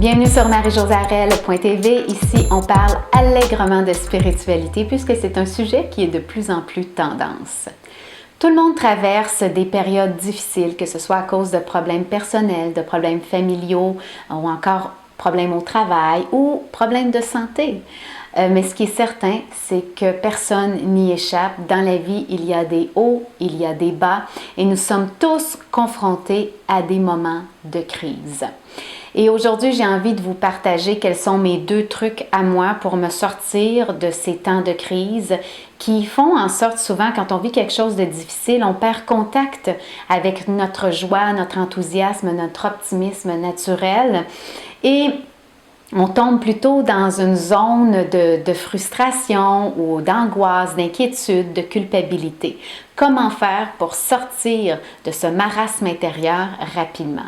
Bienvenue sur marie-josée-arel.tv. Ici, on parle allègrement de spiritualité puisque c'est un sujet qui est de plus en plus tendance. Tout le monde traverse des périodes difficiles, que ce soit à cause de problèmes personnels, de problèmes familiaux ou encore problèmes au travail ou problèmes de santé. Mais ce qui est certain, c'est que personne n'y échappe. Dans la vie, il y a des hauts, il y a des bas et nous sommes tous confrontés à des moments de crise. Et aujourd'hui, j'ai envie de vous partager quels sont mes 2 trucs à moi pour me sortir de ces temps de crise qui font en sorte souvent, quand on vit quelque chose de difficile, on perd contact avec notre joie, notre enthousiasme, notre optimisme naturel et on tombe plutôt dans une zone de frustration ou d'angoisse, d'inquiétude, de culpabilité. Comment faire pour sortir de ce marasme intérieur rapidement?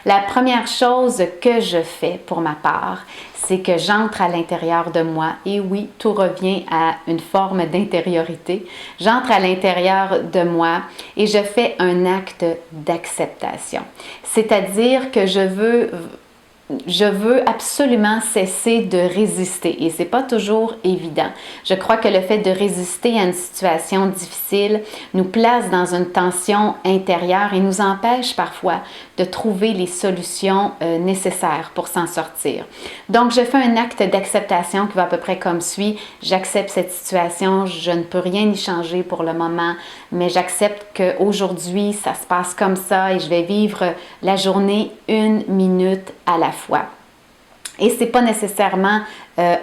La première chose que je fais pour ma part, c'est que j'entre à l'intérieur de moi. Et oui, tout revient à une forme d'intériorité. J'entre à l'intérieur de moi et je fais un acte d'acceptation. C'est-à-dire que je veux absolument cesser de résister et c'est pas toujours évident. Je crois que le fait de résister à une situation difficile nous place dans une tension intérieure et nous empêche parfois de trouver les solutions nécessaires pour s'en sortir. Donc, je fais un acte d'acceptation qui va à peu près comme suit. J'accepte cette situation, je ne peux rien y changer pour le moment, mais j'accepte qu'aujourd'hui, ça se passe comme ça et je vais vivre la journée 1 minute à la fois. Et ce n'est pas nécessairement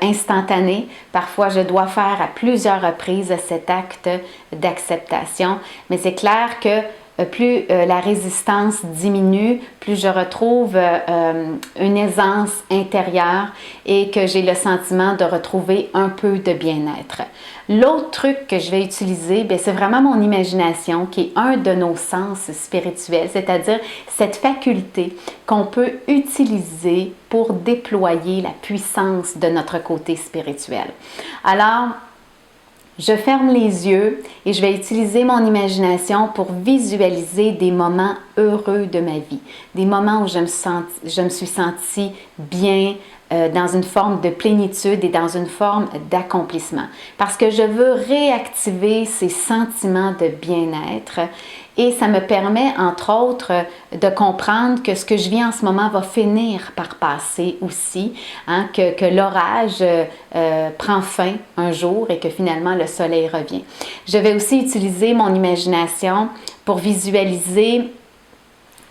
instantané. Parfois, je dois faire à plusieurs reprises cet acte d'acceptation. Mais c'est clair que plus la résistance diminue, plus je retrouve une aisance intérieure et que j'ai le sentiment de retrouver un peu de bien-être. L'autre truc que je vais utiliser, c'est vraiment mon imagination qui est un de nos sens spirituels, c'est-à-dire cette faculté qu'on peut utiliser pour déployer la puissance de notre côté spirituel. Alors, je ferme les yeux et je vais utiliser mon imagination pour visualiser des moments heureux de ma vie, des moments où je me suis sentie bien, dans une forme de plénitude et dans une forme d'accomplissement. Parce que je veux réactiver ces sentiments de bien-être et ça me permet, entre autres, de comprendre que ce que je vis en ce moment va finir par passer aussi, hein, que l'orage prend fin un jour et que finalement le soleil revient. Je vais aussi utiliser mon imagination pour visualiser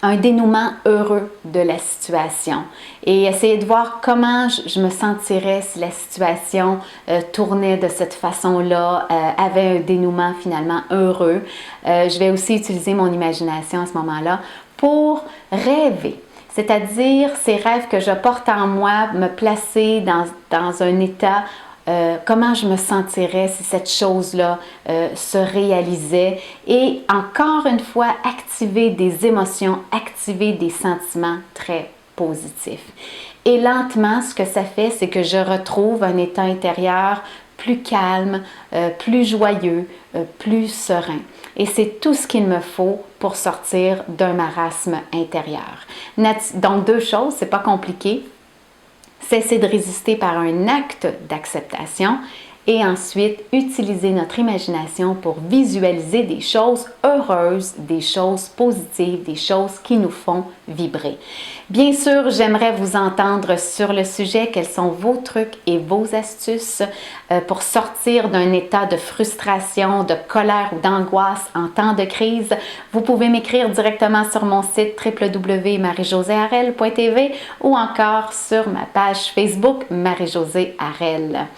un dénouement heureux de la situation et essayer de voir comment je me sentirais si la situation tournait de cette façon-là, avait un dénouement finalement heureux. Je vais aussi utiliser mon imagination à ce moment-là pour rêver. C'est-à-dire ces rêves que je porte en moi, me placer dans un état comment je me sentirais si cette chose-là se réalisait et encore une fois activer des émotions, activer des sentiments très positifs. Et lentement, ce que ça fait, c'est que je retrouve un état intérieur plus calme, plus joyeux, plus serein. Et c'est tout ce qu'il me faut pour sortir d'un marasme intérieur. Donc 2 choses, c'est pas compliqué. Cesser de résister par un acte d'acceptation et ensuite utiliser notre imagination pour visualiser des choses heureuses, des choses positives, des choses qui nous font vibrer. Bien sûr, j'aimerais vous entendre sur le sujet. Quels sont vos trucs et vos astuces pour sortir d'un état de frustration, de colère ou d'angoisse en temps de crise? Vous pouvez m'écrire directement sur mon site www.marie-josée-arel.tv ou encore sur ma page Facebook Marie-Josée Arel.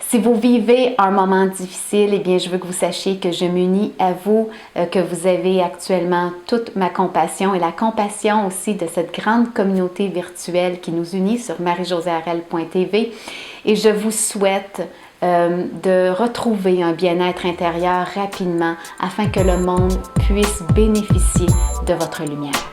Si vous vivez un moment difficile, eh bien, je veux que vous sachiez que je m'unis à vous, que vous avez actuellement toute ma compassion et la compassion aussi de cette grande communauté virtuelle qui nous unit sur marie-josée-arel.tv. Et je vous souhaite de retrouver un bien-être intérieur rapidement afin que le monde puisse bénéficier de votre lumière.